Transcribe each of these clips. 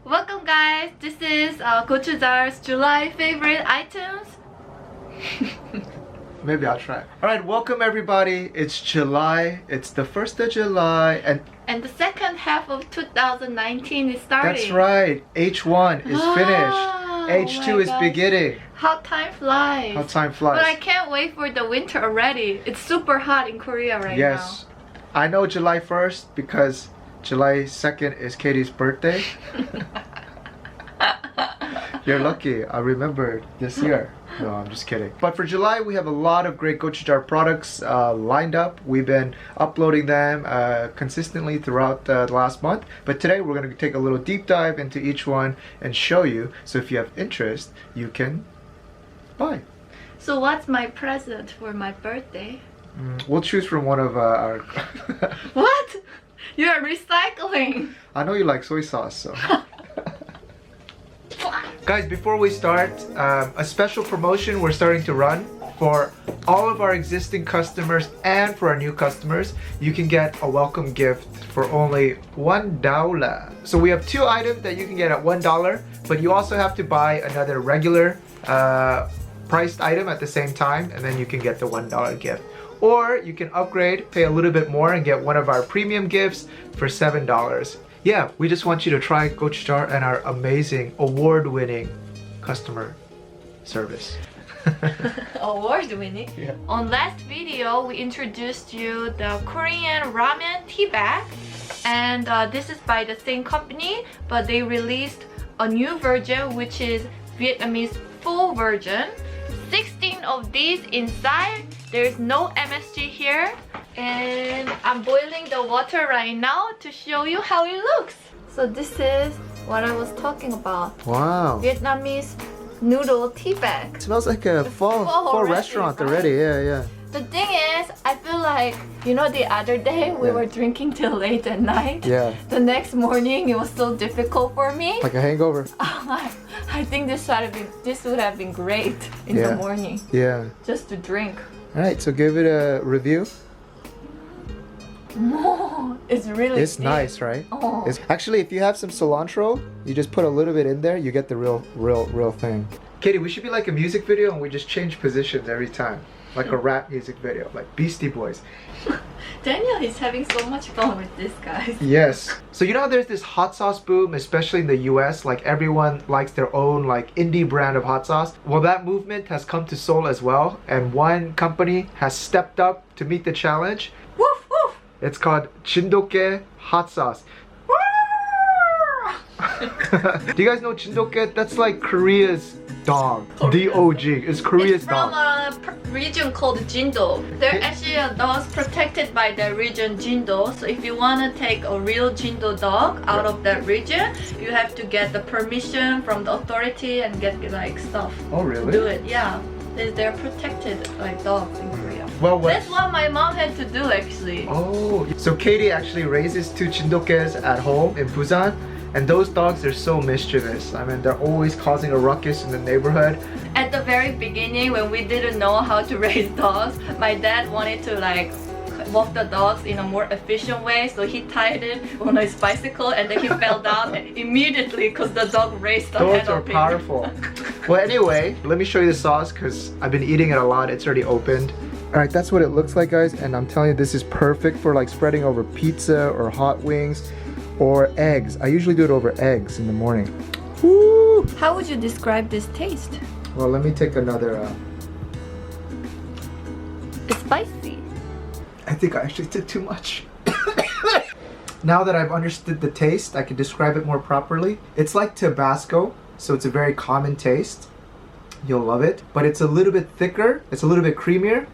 Welcome guys, this is Gochujar's July favorite items. Maybe I'll try. Alright, welcome everybody. It's July. It's the 1st of July and the second half of 2019 is starting. That's right. H1 is finished. H2 is beginning. How time flies. How time flies. But I can't wait for the winter already. It's super hot in Korea right now. Yes. I know July 1st because July 2nd is Katie's birthday. You're lucky. I remember this year. No, I'm just kidding. But for July, we have a lot of great Gochujar products lined up. We've been uploading them consistently throughout the last month. But today, we're going to take a little deep dive into each one and show you. So if you have interest, you can buy. So what's my present for my birthday? We'll choose from one of our... What? You are recycling. I know you like soy sauce, so... Guys, before we start, a special promotion we're starting to run for all of our existing customers and for our new customers. You can get a welcome gift for only $1. So we have two items that you can get at $1, but you also have to buy another regular priced item at the same time, and then you can get the $1 gift. Or you can upgrade, pay a little bit more, and get one of our premium gifts for $7. Yeah, we just want you to try Gochujar and our amazing award-winning customer service. Award-winning? Yeah. On last video, we introduced you the Korean ramen tea bag. And this is by the same company, but they released a new version, which is Vietnamese full version. 16 of these inside. There's no MSG here. And I'm boiling the water right now to show you how it looks. So this is what I was talking about. Wow. Vietnamese noodle tea bag. It smells like a pho restaurant already. Yeah. The thing is, I feel like, you know, the other day we were drinking till late at night. Yeah. The next morning it was so difficult for me. Like a hangover. I think this would have been great in the morning. Yeah. Just to drink. Alright, so give it a review. Oh, it's really It's thick. nice, right? Oh. It's actually, if you have some cilantro, you just put a little bit in there, you get the real thing. Katie, we should be like a music video and we just change positions every time. Like a rap music video, like Beastie Boys. Daniel is having so much fun with this, guys. Yes. So you know there's this hot sauce boom, especially in the US, like everyone likes their own like indie brand of hot sauce. Well, that movement has come to Seoul as well, and one company has stepped up to meet the challenge. Woof woof! It's called Jindotgae hot sauce. Do you guys know Jindotgae? That's like Korea's dog. D-O-G. It's Korea's dog. It's from a region called Jindo. They're actually dogs protected by the region Jindo. So if you want to take a real Jindo dog out of that region, you have to get the permission from the authority and get like stuff. Oh really? To do it, yeah. They're protected like dogs in Korea. Well, that's what my mom had to do actually. Oh, so Katie actually raises two Jindotgaes at home in Busan. And those dogs are so mischievous. I mean, they're always causing a ruckus in the neighborhood. At the very beginning, when we didn't know how to raise dogs, my dad wanted to like walk the dogs in a more efficient way, so he tied it on his bicycle and then he fell down immediately because the dog raised the head of him. Dogs are powerful. Well, anyway, let me show you the sauce because I've been eating it a lot. It's already opened. Alright, that's what it looks like, guys. And I'm telling you, this is perfect for like spreading over pizza or hot wings. Or eggs. I usually do it over eggs in the morning. Woo! How would you describe this taste? Well, let me take another... It's spicy. I think I actually took too much. Now that I've understood the taste, I can describe it more properly. It's like Tabasco, so it's a very common taste. You'll love it. But it's a little bit thicker, it's a little bit creamier,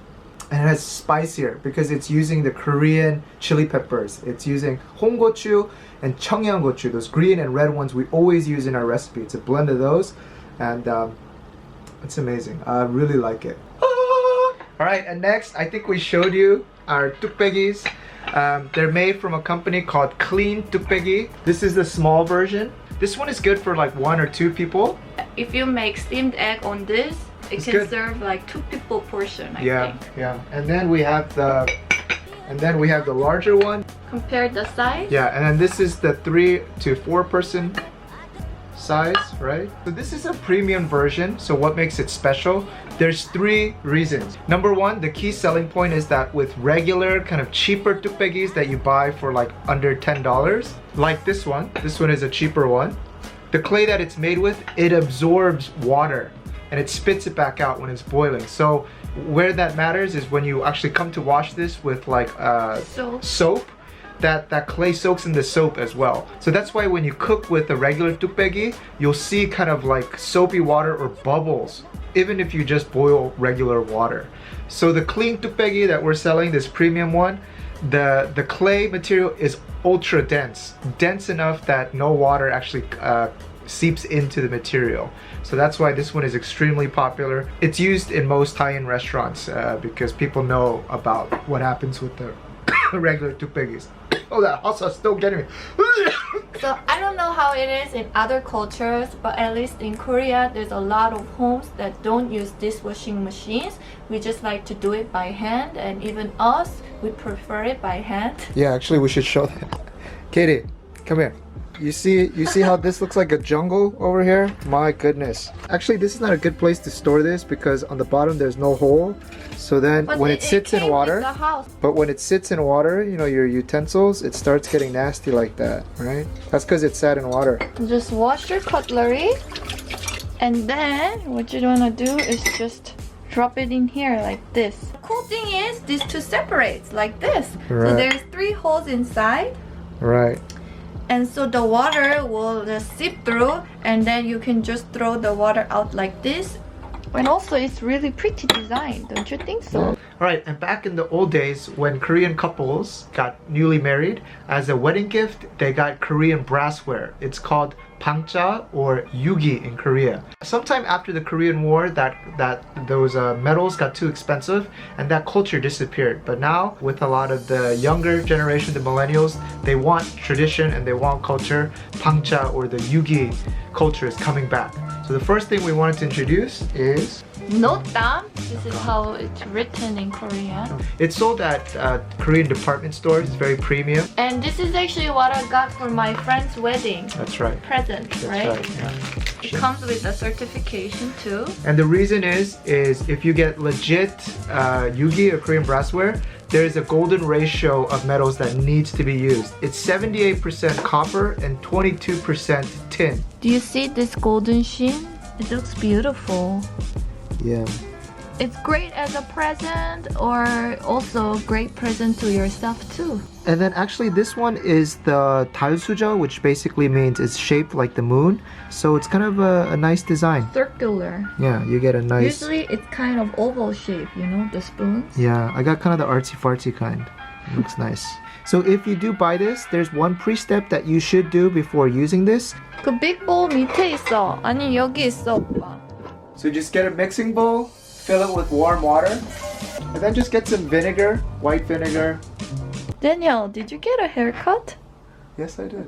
and it's spicier because it's using the Korean chili peppers. It's using 홍고추 and 청양고추, those green and red ones we always use in our recipe. It's a blend of those, and it's amazing. I really like it. Alright, and next, I think we showed you our Piggies. They're made from a company called Clean Piggy. This is the small version. This one is good for like 1 or 2 people. If you make steamed egg on this, it can serve like 2 people portion, I think. Yeah. And then we have the larger one. Compare the size. Yeah, and then this is the 3 to 4 person size, right? So this is a premium version. So what makes it special? There's 3 reasons. Number 1, the key selling point is that with regular kind of cheaper tukbaegis that you buy for like under $10, like this one is a cheaper one. The clay that it's made with, it absorbs water and it spits it back out when it's boiling. So where that matters is when you actually come to wash this with like soap, that clay soaks in the soap as well. So that's why when you cook with a regular tukbaegi, you'll see kind of like soapy water or bubbles, even if you just boil regular water. So the clean tukbaegi that we're selling, this premium one, the clay material is ultra dense enough that no water actually seeps into the material. So that's why this one is extremely popular. It's used in most high-end restaurants because people know about what happens with the regular tukbaegis. Oh, that hot sauce is still getting me. So I don't know how it is in other cultures, but at least in Korea, there's a lot of homes that don't use dishwashing machines. We just like to do it by hand, and even us, we prefer it by hand. Yeah, actually we should show that. Katie, come here. You see how this looks like a jungle over here? My goodness. Actually, this is not a good place to store this because on the bottom there's no hole. So then when it sits in water, but when it sits in water, you know, your utensils, it starts getting nasty like that, right? That's because it sat in water. Just wash your cutlery, and then what you want to do is just drop it in here like this. The cool thing is these two separates like this. Right. So there's 3 holes inside. Right. And so the water will just seep through, and then you can just throw the water out like this. And also it's really pretty design, don't you think so? Alright, and back in the old days when Korean couples got newly married, as a wedding gift, they got Korean brassware. It's called pangcha or yugi in Korea. Sometime after the Korean War, those metals got too expensive and that culture disappeared. But now, with a lot of the younger generation, the millennials, they want tradition and they want culture. Pangcha or the yugi culture is coming back. So the first thing we wanted to introduce is Notam. This is how it's written in Korean. It's sold at Korean department stores. It's very premium. And this is actually what I got for my friend's wedding. That's right. Present, That's right? Yeah. It comes with a certification too. And the reason is if you get legit yugi or Korean brassware, there is a golden ratio of metals that needs to be used. It's 78% copper and 22% tin. Do you see this golden sheen? It looks beautiful. Yeah. It's great as a present, or also a great present to yourself too. And then actually this one is the 달수저, which basically means it's shaped like the moon. So it's kind of a nice design. Circular. Yeah, you get a nice... Usually it's kind of oval shape, you know, the spoons. Yeah, I got kind of the artsy-fartsy kind. It looks nice. So if you do buy this, there's one pre-step that you should do before using this. 그 big bowl 밑에 있어. 아니 여기 있어, 오빠. So just get a mixing bowl, fill it with warm water, and then just get some vinegar, white vinegar. Daniel, did you get a haircut? Yes, I did.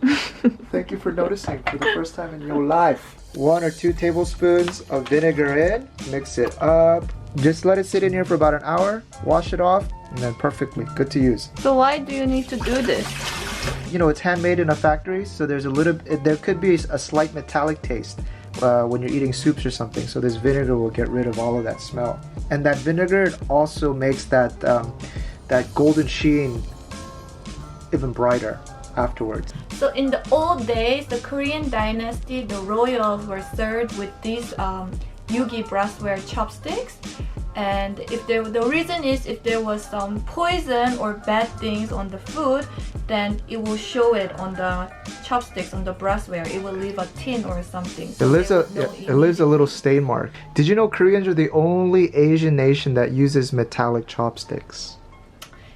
Thank you for noticing for the first time in your life. 1 or 2 tablespoons of vinegar in, mix it up. Just let it sit in here for about an hour, wash it off, and then perfectly good to use. So why do you need to do this? You know, it's handmade in a factory, so there could be a slight metallic taste when you're eating soups or something. So this vinegar will get rid of all of that smell. And that vinegar also makes that golden sheen even brighter afterwards. So in the old days, the Korean dynasty, the royals were served with these Yugi brassware chopsticks. And the reason is if there was some poison or bad things on the food, then it will show it on the chopsticks, on the brassware. It will leave a tin or something. So it leaves a little stain mark. Did you know Koreans are the only Asian nation that uses metallic chopsticks?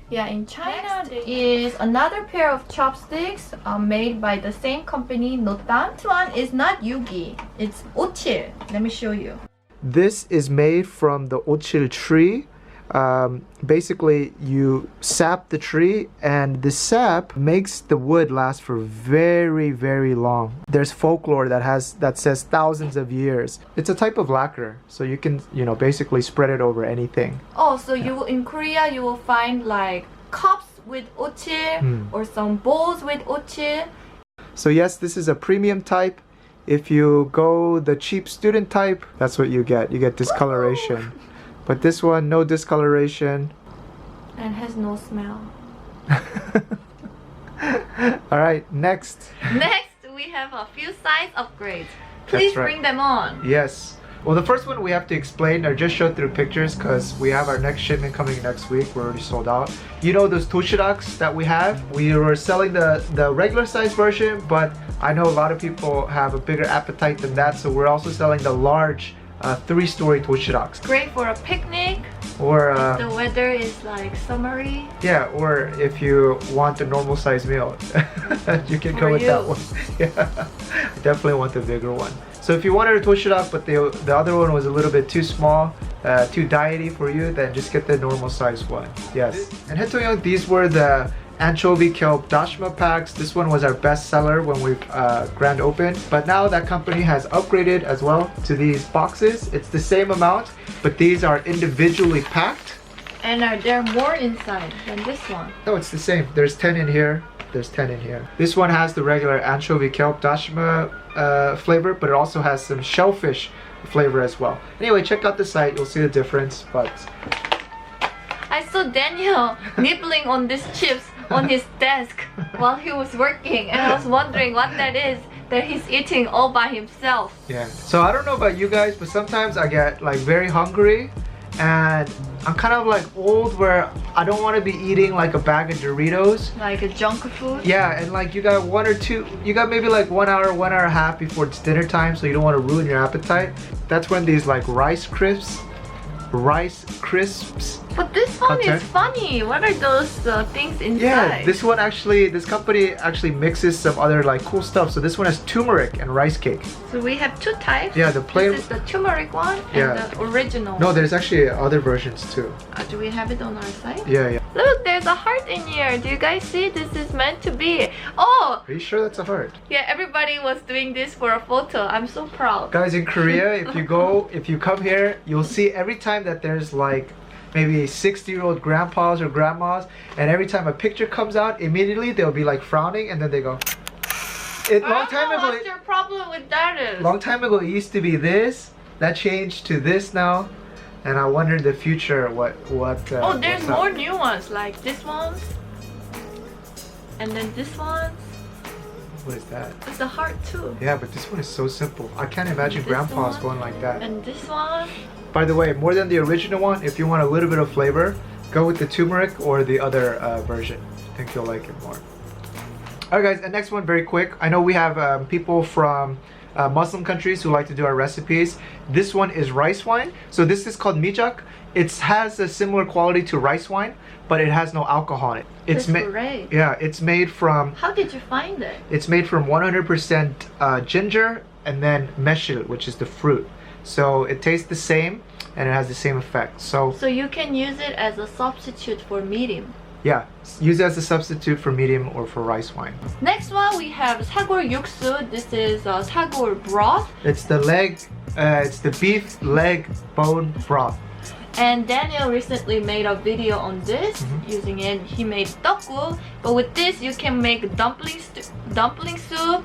Yeah, in China there is another pair of chopsticks made by the same company, Notam. This one is not Yugi, it's ochil. Let me show you. This is made from the ochil tree. Basically, you sap the tree, and the sap makes the wood last for very, very long. There's folklore that says thousands of years. It's a type of lacquer, so you can, basically spread it over anything. Oh, so in Korea you will find like cups with ochil or some bowls with ochil. So yes, this is a premium type. If you go the cheap student type, that's what you get. You get discoloration. But this one, no discoloration. And has no smell. Alright, next. Next, we have a few size upgrades. Please right. bring them on. Yes. Well, the first one we have to explain or just show through pictures because we have our next shipment coming next week. We're already sold out. You know those toshiraks that we have? We were selling the regular size version, but I know a lot of people have a bigger appetite than that, so we're also selling the large 3-story toshiraks. Great for a picnic. Or the weather is like summery. yeah, or if you want a normal size meal, you can go with that one. Yeah, I definitely want the bigger one. So if you wanted a toshirak but the other one was a little bit too small, too diety for you, then just get the normal size one. Yes. And Hetoyoung, these were the Anchovy Kelp Dashma packs. This one was our best seller when we grand opened, but now that company has upgraded as well to these boxes. It's the same amount, but these are individually packed. And are there more inside than this one? No, it's the same. There's 10 in here. There's 10 in here. This one has the regular Anchovy Kelp Dashma flavor, but it also has some shellfish flavor as well. Anyway, check out the site. You'll see the difference. But I saw Daniel nibbling on these chips on his desk while he was working, and I was wondering what that is that he's eating all by himself. yeah. So I don't know about you guys, but sometimes I get like very hungry, and I'm kind of like old where I don't want to be eating like a bag of Doritos. Like a junk food? Yeah, and like you got you got maybe like 1 hour, 1 hour and a half before it's dinner time, so you don't want to ruin your appetite. That's when these like rice crisps. But this one content. is funny. What are those things inside? Yeah, this one actually, this company actually mixes some other like cool stuff. So this one has turmeric and rice cake. So we have two types. Yeah, the plain. This is the turmeric one Yeah. and the original. No, there's actually other versions too. Do we have it on our site? Yeah, yeah. Look, there's a heart in here. Do you guys see? This is meant to be. Oh! Are you sure that's a heart? Yeah, everybody was doing this for a photo. I'm so proud. Guys, in Korea, if you come here, you'll see every time that there's like maybe 60-year-old grandpas or grandmas, and every time a picture comes out, immediately they'll be like frowning, and then they go. Long time ago, What's your problem with that is? long time ago, it used to be this. That changed to this now, and I wonder in the future what. Oh, there's what's up. more new ones like this ones, and then this one. What is that? It's a heart too. Yeah, but this one is so simple. I can't imagine This grandpas one. going like that. And this one. By the way, more than the original one, if you want a little bit of flavor, go with the turmeric or the other version. I think you'll like it more. Alright guys, and next one very quick. I know we have people from Muslim countries who like to do our recipes. This one is rice wine. So this is called Mijak. It has a similar quality to rice wine, but it has no alcohol in it. It's great. Yeah, it's made from. How did you find it? It's made from 100% ginger and then meshil, which is the fruit. So it tastes the same and it has the same effect. So you can use it as a substitute for mirim. yeah, use it as a substitute for medium or for rice wine. Next one we have sagor yuksu. This is sagor broth. It's the leg, it's the beef leg bone broth. And Daniel recently made a video on this using it. He made tteokguk, but with this you can make dumpling soup,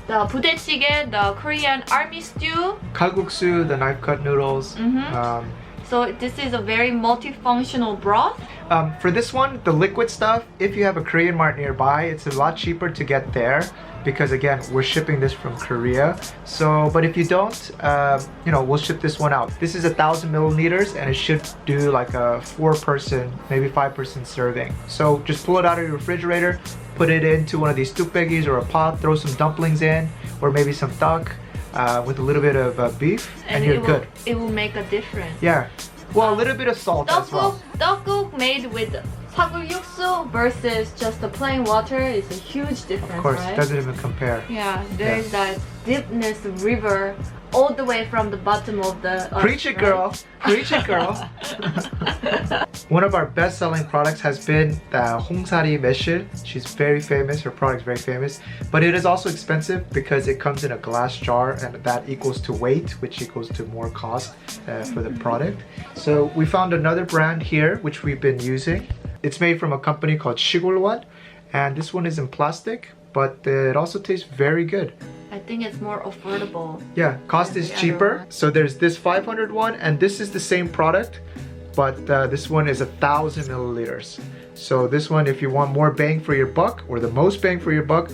the budae-jjigae, the Korean army stew, Kalguksu, the knife cut noodles. So this is a very multifunctional broth. For this one, the liquid stuff, if you have a Korean mart nearby, it's a lot cheaper to get there because again, we're shipping this from Korea. So, but if you don't, you know, we'll ship this one out. This is 1,000 milliliters and it should do like a 4-person, maybe 5-person serving. So just pull it out of your refrigerator, put it into one of these Piggies or a pot, throw some dumplings in, or maybe some duck with a little bit of beef, and you're good. It will make a difference. Yeah. Well, a little bit of salt as well. Tteokguk made with sagor yuksu versus just the plain water is a huge difference, Of course, right? it doesn't even compare. Yeah, there is that deepness river all the way from the bottom of the earth. Preach it, girl. Preach it, girl. One of our best-selling products has been the Hongsari Meshil. She's very famous. Her product's very famous. But it is also expensive because it comes in a glass jar and that equals to weight, which equals to more cost for the product. So we found another brand here, which we've been using. It's made from a company called Shigulwan. And this one is in plastic, but it also tastes very good. I think it's more affordable. Yeah, cost is the other cheaper. one. So there's this 500 one, and this is the same product, but this one is 1,000 milliliters. So this one, if you want more bang for your buck, or the most bang for your buck,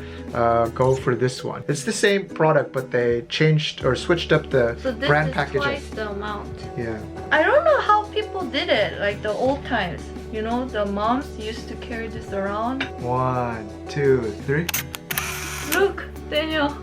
go for this one. It's the same product, but they changed or switched up the So this brand is packaging. twice the amount. Yeah. I don't know how people did it, like the old times. You know, the moms used to carry this around. 1, 2, 3. Look, Daniel.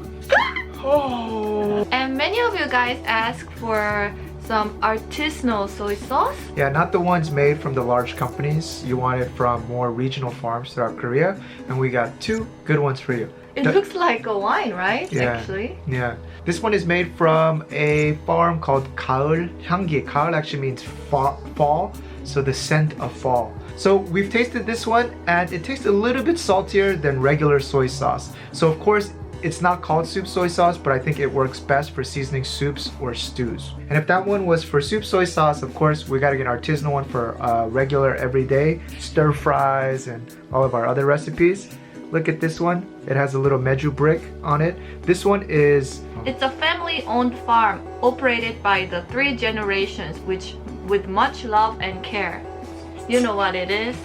Oh. And many of you guys ask for some artisanal soy sauce. Yeah, not the ones made from the large companies. You want it from more regional farms throughout Korea, and we got 2 good ones for you. It looks like a wine, right? Yeah. Actually. Yeah. This one is made from a farm called 가을 향기. 가을 actually means fall, so the scent of fall. So we've tasted this one, and it tastes a little bit saltier than regular soy sauce. So of course, it's not called soup soy sauce, but I think it works best for seasoning soups or stews. And if that one was for soup soy sauce, of course, we gotta get an artisanal one for regular everyday stir fries and all of our other recipes. Look at this one. It has a little meju brick on it. This one is... It's a family-owned farm operated by the 3 generations, which with much love and care. You know what it is?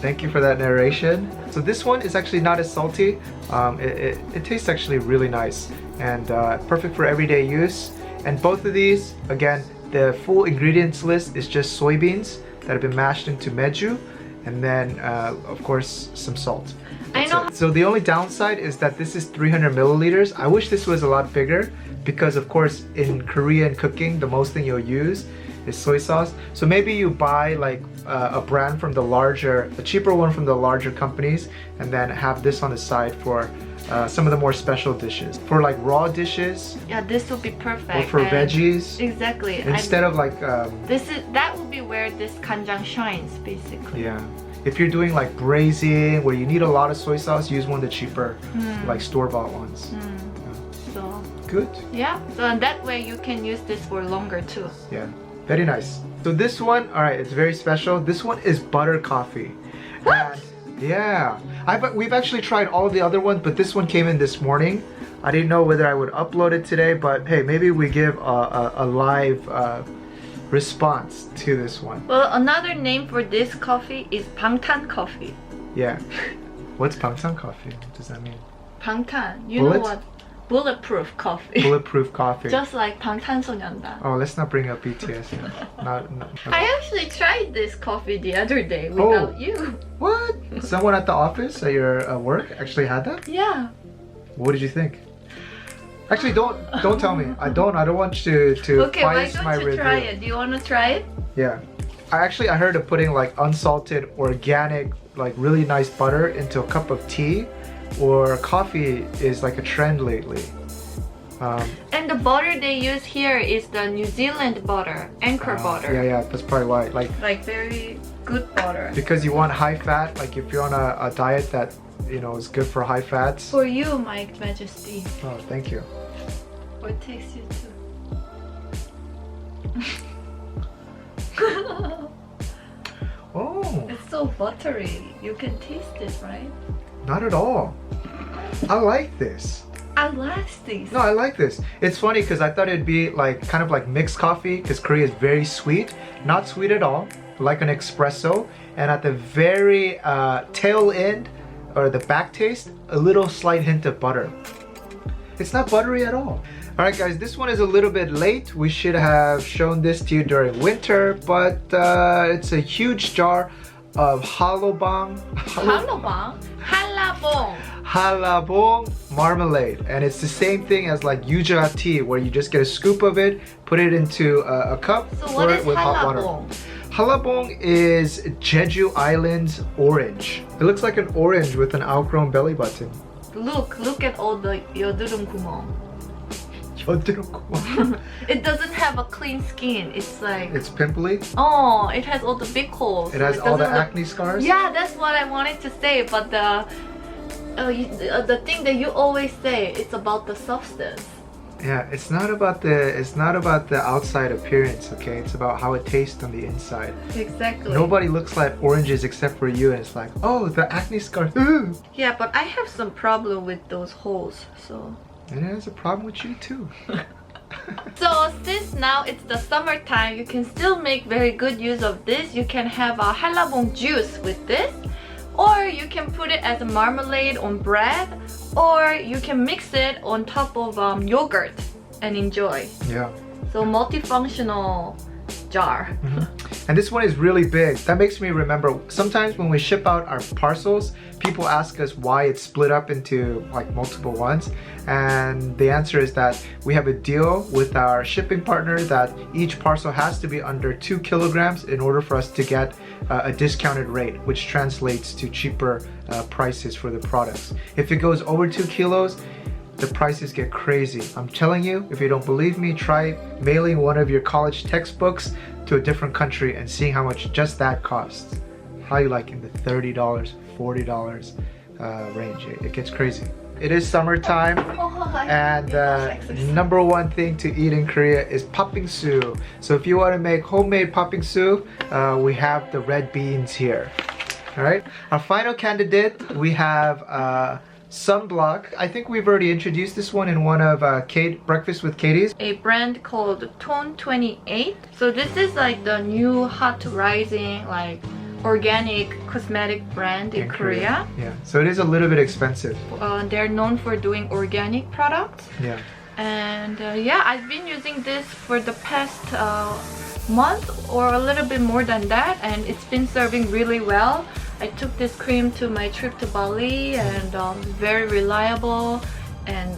Thank you for that narration. So this one is actually not as salty. It tastes actually really nice and perfect for everyday use. And both of these, again, the full ingredients list is just soybeans that have been mashed into meju, and then of course some salt. I know. So the only downside is that this is 300 milliliters. I wish this was a lot bigger, because of course in Korean cooking the most thing you'll use is soy sauce. So maybe you buy like a brand from a cheaper one from the larger companies, and then have this on the side for some of the more special dishes. For like raw dishes, Yeah, this would be perfect. or for And veggies, Exactly. instead of like that would be where this kanjang shines, basically. yeah. If you're doing like braising where you need a lot of soy sauce, use one of the cheaper like store-bought ones. So Good. yeah, so that way you can use this for longer too. Yeah, very nice. So this one, all right, it's very special. This one is butter coffee. What? And yeah, we've actually tried all the other ones, but this one came in this morning. I didn't know whether I would upload it today, but hey, maybe we give a live response to this one. Well, another name for this coffee is 방탄 coffee. Yeah. What's bangsan coffee? What does that mean? 방탄. You Bullet? know what? Bulletproof coffee. Bulletproof coffee. Just like 방탄소년단. Oh, let's not bring up BTS. Not. I actually tried this coffee the other day without you. What? Someone at the office at your work actually had that? Yeah. What did you think? Actually, don't tell me. I don't want you to Okay, why bias my don't you review. try it? Do you want to try it? Yeah. I heard of putting like unsalted, organic, like really nice butter into a cup of tea or coffee is like a trend lately. And the butter they use here is the New Zealand butter, Anchor butter. Yeah, that's probably why. Like very good butter. Because you want high fat, like if you're on a diet that, you know, is good for high fats. For you, My Majesty. Oh, thank you. Or it takes you too. Oh, It's so buttery. You can taste it, right? not at all. I like this. I like these. No, I like this. It's funny because I thought it'd be like kind of like mixed coffee, because Korea is very sweet. Not sweet at all, like an espresso. And at the very tail end, or the back taste, a little slight hint of butter. It's not buttery at all. All right, guys, this one is a little bit late. We should have shown this to you during winter, but it's a huge jar of halobang. Halabong marmalade, and it's the same thing as like Yugi tea, where you just get a scoop of it, put it into a cup, So pour what it is with hot water. halabong? Halabong is Jeju Island's orange. It looks like an orange with an outgrown belly button. Look at all the 여드름 구멍. 여드름구멍. It doesn't have a clean skin. It's like, It's pimply. oh, it has all the big holes. It so has all the doesn't look- acne scars. Yeah, that's what I wanted to say, but the thing that you always say, it's about the substance. Yeah, it's not about the outside appearance, okay? It's about how it tastes on the inside. Exactly. Nobody looks like oranges except for you, and it's like, oh, the acne scars. Ooh. Yeah, but I have some problem with those holes, so. And it has a problem with you too. So since now it's the summertime, you can still make very good use of this. You can have a hallabong juice with this, or you can put it as a marmalade on bread, or you can mix it on top of yogurt and enjoy. Yeah. So multifunctional jar. And this one is really big. That makes me remember sometimes when we ship out our parcels, people ask us why it's split up into like multiple ones, and the answer is that we have a deal with our shipping partner that each parcel has to be under 2 kilograms in order for us to get a discounted rate, which translates to cheaper prices for the products. If it goes over 2 kilos, the prices get crazy. I'm telling you, if you don't believe me, try mailing one of your college textbooks to a different country and seeing how much just that costs. Probably like in the $30, $40 range. It gets crazy. It is summertime, and number one thing to eat in Korea is poppingsu. So if you want to make homemade poppingsu, we have the red beans here. All right. Our final candidate, we have Sunblock. I think we've already introduced this one in one of Breakfast with Katie's. A brand called Tone 28. So this is like the new hot rising like organic cosmetic brand in Korea. Yeah, so it is a little bit expensive. They're known for doing organic products. Yeah. And yeah, I've been using this for the past month or a little bit more than that, and it's been serving really well. I took this cream to my trip to Bali, and very reliable and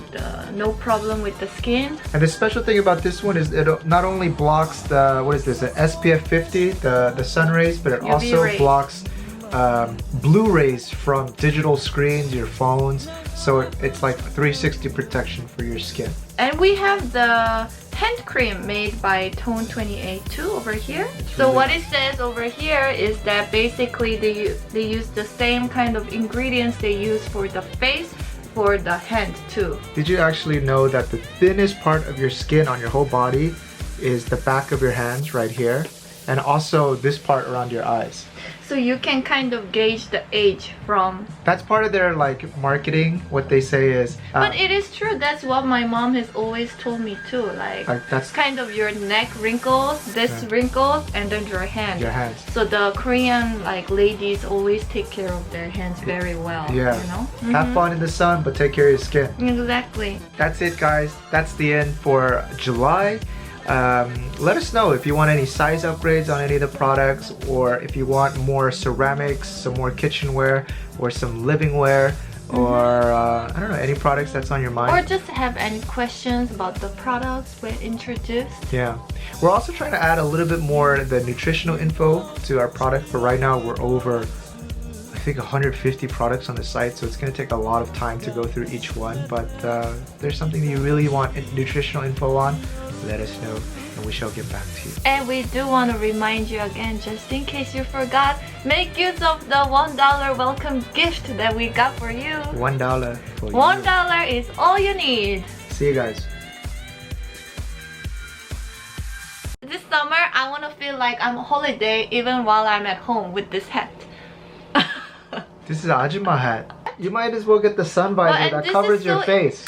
no problem with the skin. And the special thing about this one is it not only blocks the, what is this, the SPF 50, the sun rays, but it UV also rays. blocks blue rays from digital screens, your phones. So it's like 360 protection for your skin. And we have the hand cream made by Tone 28 too over here. So what it says over here is that basically they use the same kind of ingredients they use for the face for the hand too. Did you actually know that the thinnest part of your skin on your whole body is the back of your hands right here, and also this part around your eyes? So you can kind of gauge the age from... That's part of their like marketing. What they say is... but it is true. That's what my mom has always told me too. Like that's kind of your neck wrinkles, this wrinkles, and then your hands. Your hands. So the Korean like ladies always take care of their hands very well. Yeah. You know? Have fun in the sun, but take care of your skin. Exactly. That's it, guys. That's the end for July. Let us know if you want any size upgrades on any of the products, or if you want more ceramics, some more kitchenware, or some livingware, or I don't know, any products that's on your mind. Or just have any questions about the products we introduced. Yeah. We're also trying to add a little bit more the nutritional info to our product, but right now we're over, I think, 150 products on the site, so it's going to take a lot of time to go through each one. But if there's something that you really want nutritional info on, let us know and we shall get back to you. And we do want to remind you again, just in case you forgot, make use of the $1 welcome gift that we got for you. $1 for you. $1 is all you need. See you guys. This summer, I want to feel like I'm on holiday even while I'm at home with this hat. This is an Ajima hat. You might as well get the sun visor that covers your face.